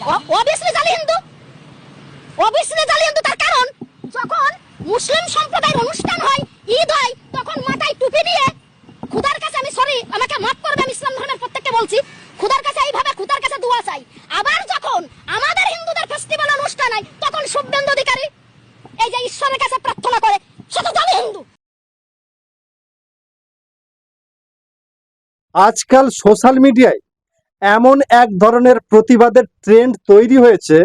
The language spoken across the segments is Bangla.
অবভিয়াসলি জালি হিন্দু, অবভিয়াসলি জালি হিন্দু। তার কারণ যখন মুসলিম সম্প্রদায়ের অনুষ্ঠান হয়, ঈদ হয়, তখন মাথায় টুপি দিয়ে খুদার কাছে, আমি সরি আমাকে মাফ করবে, আমি ইসলাম ধর্মের প্রত্যেককে বলছি, খুদার কাছে এইভাবে খুদার কাছে দোয়া চাই। আবার যখন আমাদের হিন্দুদের ফেস্টিভ্যাল অনুষ্ঠান হয়, তখন শুভেন্দু অধিকারী এই যে ঈশ্বরের কাছে প্রার্থনা করে, সে তো জালি হিন্দু। আজকাল সোশ্যাল মিডিয়ায় এমন এক ধরনের প্রতিবাদের ট্রেন্ড তৈরি হয়েছে,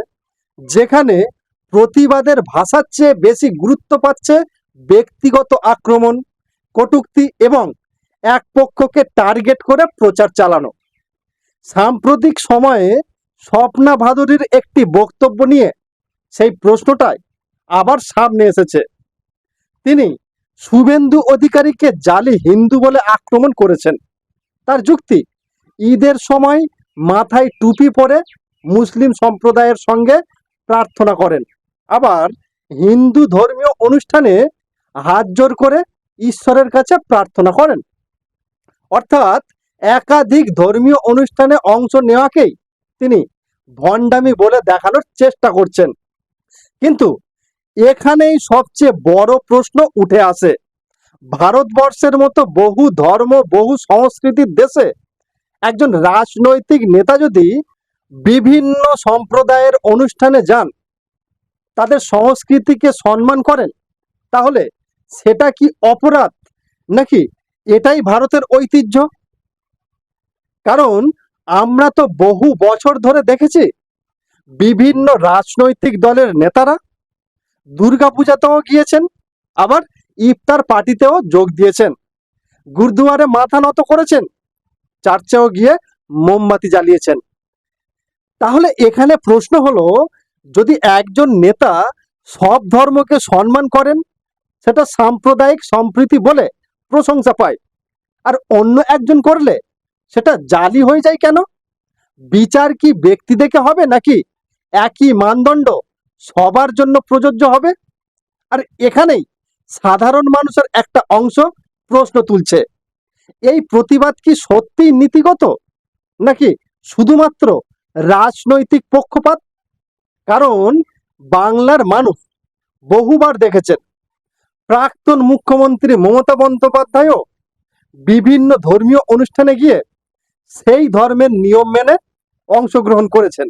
যেখানে প্রতিবাদের ভাষার চেয়ে বেশি গুরুত্ব পাচ্ছে ব্যক্তিগত আক্রমণ, কটূক্তি এবং এক পক্ষকে টার্গেট করে প্রচার চালানো। সাম্প্রতিক সময়ে স্বপ্না ভাদুরীর একটি বক্তব্য নিয়ে সেই প্রশ্নটাই আবার সামনে এসেছে। তিনি শুভেন্দু অধিকারীকে জালি হিন্দু বলে আক্রমণ করেছেন। তার যুক্তি, ঈদের সময় মাথায় টুপি পরে মুসলিম সম্প্রদায়ের সঙ্গে প্রার্থনা করেন, আবার হিন্দু ধর্মীয় অনুষ্ঠানে হাত জোর করে ঈশ্বরের কাছে প্রার্থনা করেন। অর্থাৎ একাধিক ধর্মীয় অনুষ্ঠানে অংশ নেওয়াকেই তিনি ভণ্ডামি বলে দেখানোর চেষ্টা করছেন। কিন্তু এখানেই সবচেয়ে বড় প্রশ্ন উঠে আসে, ভারতবর্ষের মতো বহু ধর্ম, বহু সংস্কৃতির দেশে একজন রাজনৈতিক নেতা যদি বিভিন্ন সম্প্রদায়ের অনুষ্ঠানে যান, তাদের সংস্কৃতিকে সম্মান করেন, তাহলে সেটা কি অপরাধ, নাকি এটাই ভারতের ঐতিহ্য? কারণ আমরা তো বহু বছর ধরে দেখেছি বিভিন্ন রাজনৈতিক দলের নেতারা দুর্গাপূজাতেও গিয়েছেন, আবার ইফতার পার্টিতেও যোগ দিয়েছেন, গুরুদুয়ারে মাথা নত করেছেন, চার্চেও গিয়ে মোমবাতি জ্বালিয়েছেন। তাহলে এখানে প্রশ্ন হলো, যদি একজন নেতা সব ধর্মকে সম্মান করেন, সেটা সাম্প্রদায়িক সম্প্রীতি বলে প্রশংসা পায়, আর অন্য একজন করলে সেটা জালি হয়ে যায় কেন? বিচার কি ব্যক্তি দেখে হবে, নাকি একই মানদণ্ড সবার জন্য প্রযোজ্য হবে? আর এখানেই সাধারণ মানুষের একটা অংশ প্রশ্ন তুলছে, এই প্রতিবাদ কি সত্যিই নীতিগত, নাকি শুধুমাত্র রাজনৈতিক পক্ষপাত? কারণ বাংলার মানুষ বহুবার দেখেছেন প্রাক্তন মুখ্যমন্ত্রী মমতা বন্দ্যোপাধ্যায়ও বিভিন্ন ধর্মীয় অনুষ্ঠানে গিয়ে সেই ধর্মের নিয়ম মেনে অংশগ্রহণ করেছেন।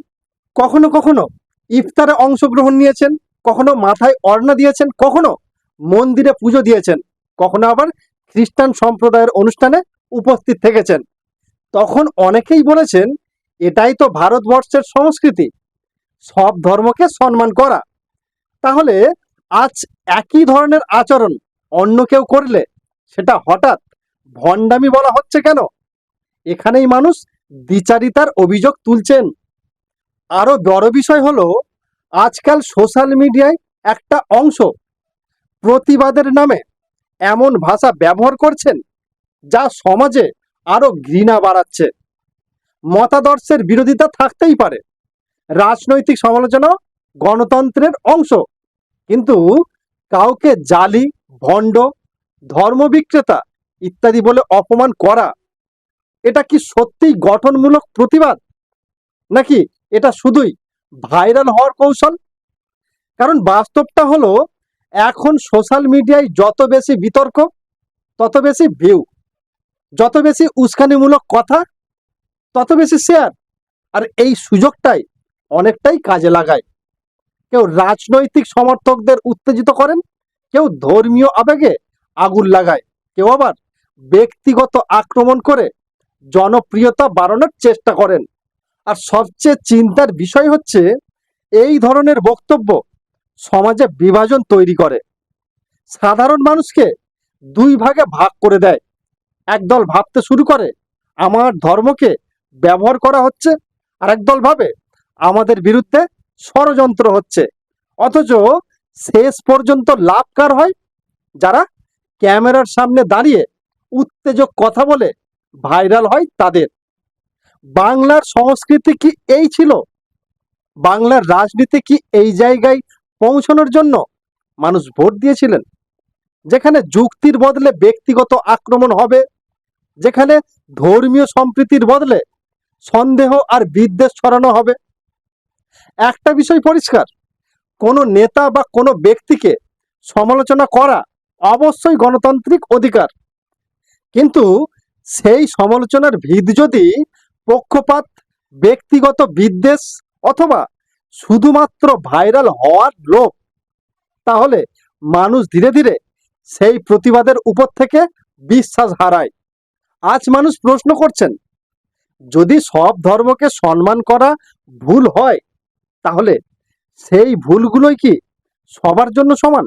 কখনো কখনো ইফতারে অংশগ্রহণ নিয়েছেন, কখনো মাথায় ওড়না দিয়েছেন, কখনো মন্দিরে পুজো দিয়েছেন, কখনো আবার খ্রিস্টান সম্প্রদায়ের অনুষ্ঠানে উপস্থিত থেকেছেন। তখন অনেকেই বলেছেন, এটাই তো ভারতবর্ষের সংস্কৃতি, সব ধর্মকে সম্মান করা। তাহলে আজ একই ধরনের আচরণ অন্য কেউ করলে সেটা হঠাৎ ভণ্ডামি বলা হচ্ছে কেন? এখানেই মানুষ দ্বিচারিতার অভিযোগ তুলছেন। আরো বড় বিষয় হলো, আজকাল সোশ্যাল মিডিয়ায় একটা অংশ প্রতিবাদের নামে এমন ভাষা ব্যবহার করছেন যা সমাজে আরো ঘৃণা বাড়াচ্ছে। মতাদর্শের বিরোধিতা থাকতেই পারে, রাজনৈতিক সমালোচনা গণতন্ত্রের অংশ, কিন্তু কাউকে জালি, ভণ্ড, ধর্ম বিক্রেতা ইত্যাদি বলে অপমান করা, এটা কি সত্যিই গঠনমূলক প্রতিবাদ, নাকি এটা শুধুই ভাইরাল হওয়ার কৌশল? কারণ বাস্তবটা হলো, এখন সোশ্যাল মিডিয়ায় যত বেশি বিতর্ক, তত বেশি ভিউ, যত বেশি উস্কানিমূলক কথা, তত বেশি শেয়ার, আর এই সুযোগটাই অনেকটাই কাজে লাগায়। কেউ রাজনৈতিক সমর্থকদের উত্তেজিত করেন, কেউ ধর্মীয় আবেগে আগুন লাগায়, কেউ আবার ব্যক্তিগত আক্রমণ করে জনপ্রিয়তা বাড়ানোর চেষ্টা করেন। আর সবচেয়ে চিন্তার বিষয় হচ্ছে, এই ধরনের বক্তব্য সমাজে বিভাজন তৈরি করে, সাধারণ মানুষকে দুই ভাগে ভাগ করে দেয়। একদল ভাবতে শুরু করে আমার ধর্মকে ব্যবহার করা হচ্ছে, আর একদল ভাবে আমাদের বিরুদ্ধে ষড়যন্ত্র হচ্ছে। অথচ শেষ পর্যন্ত লাভ কার হয়? যারা ক্যামেরার সামনে দাঁড়িয়ে উত্তেজক কথা বলে ভাইরাল হয় তাদের। বাংলার সংস্কৃতি কি এই ছিল? বাংলার রাজনীতি কি এই জায়গায় পৌঁছানোর জন্য মানুষ ভোট দিয়েছিলেন? যেখানে যুক্তির বদলে ব্যক্তিগত আক্রমণ হবে, যেখানে ধর্মীয় সম্প্রীতির বদলে সন্দেহ আর বিদ্বেষ ছড়ানো হবে। একটা বিষয় পরিষ্কার, কোনো নেতা বা কোনো ব্যক্তিকে সমালোচনা করা অবশ্যই গণতান্ত্রিক অধিকার, কিন্তু সেই সমালোচনার ভিত যদি পক্ষপাত, ব্যক্তিগত বিদ্বেষ অথবা শুধুমাত্র ভাইরাল হওয়ার লোভ, তাহলে মানুষ ধীরে ধীরে সেই প্রতিবাদের উপর থেকে বিশ্বাস হারায়। আজ মানুষ প্রশ্ন করছেন, যদি সব ধর্মকে সম্মান করা ভুল হয়, তাহলে সেই ভুলগুলোই কি সবার জন্য সমান?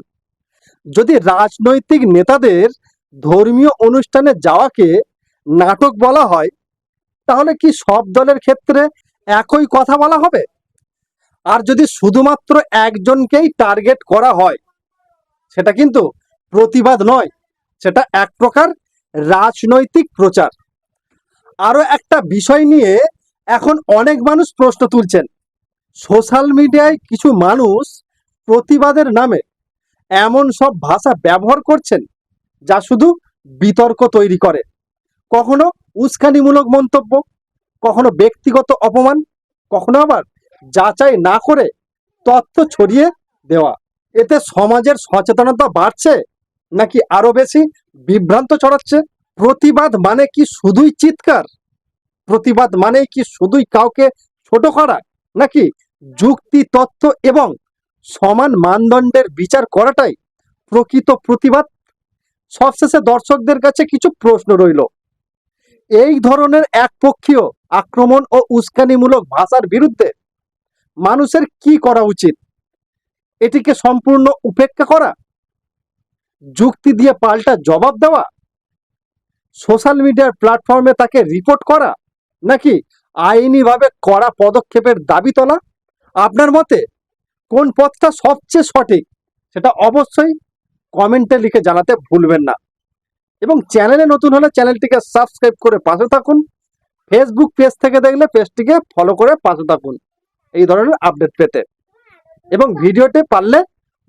যদি রাজনৈতিক নেতাদের ধর্মীয় অনুষ্ঠানে যাওয়াকে নাটক বলা হয়, তাহলে কি সব দলের ক্ষেত্রে একই কথা বলা হবে? আর যদি শুধুমাত্র একজনকেই টার্গেট করা হয়, সেটা কিন্তু প্রতিবাদ নয়, সেটা এক প্রকার রাজনৈতিক প্রচার। আরো একটা বিষয় নিয়ে এখন অনেক মানুষ প্রশ্ন তুলছেন। সোশ্যাল মিডিয়ায় কিছু মানুষ প্রতিবাদের নামে এমন সব ভাষা ব্যবহার করছেন যা শুধু বিতর্ক তৈরি করে, কখনো উস্কানিমূলক মন্তব্য, কখনো ব্যক্তিগত অপমান, কখনো আবার যাচাই না করে তথ্য ছড়িয়ে দেওয়া। এতে সমাজের সচেতনতা বাড়ছে নাকি আরো বেশি বিভ্রান্ত ছড়াচ্ছে? প্রতিবাদ মানে কি শুধুই চিৎকার? প্রতিবাদ মানে কি শুধুই কাউকে ছোট করা, নাকি যুক্তি, তথ্য এবং সমান মানদণ্ডের বিচার করাটাই প্রকৃত প্রতিবাদ? সবশেষে দর্শকদের কাছে কিছু প্রশ্ন রইল। এই ধরনের একপক্ষীয় আক্রমণ ও উস্কানিমূলক ভাষার বিরুদ্ধে মানুষের কি করা উচিত? এটিকে সম্পূর্ণ উপেক্ষা করা, যুক্তি দিয়ে পাল্টা জবাব দেওয়া, সোশ্যাল মিডিয়ার প্ল্যাটফর্মে তাকে রিপোর্ট করা, নাকি আইনিভাবে কড়া পদক্ষেপের দাবি তোলা? আপনার মতে কোন পথটা সবচেয়ে সঠিক, সেটা অবশ্যই কমেন্টে লিখে জানাতে ভুলবেন না। এবং চ্যানেলে নতুন হলে চ্যানেলটিকে সাবস্ক্রাইব করে পাশে থাকুন। ফেসবুক পেজ থেকে দেখলে পেজটিকে ফলো করে পাশে থাকুন এই ধরনের আপডেট পেতে। এবং ভিডিওটি পারলে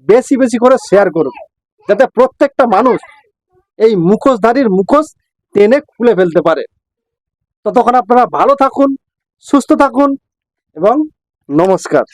বেশি বেশি করে শেয়ার করুন, যাতে প্রত্যেকটা মানুষ এই মুখোশধারীর মুখোশ টেনে খুলে ফেলতে পারে। ততক্ষণ আপনারা ভালো থাকুন, সুস্থ থাকুন এবং নমস্কার।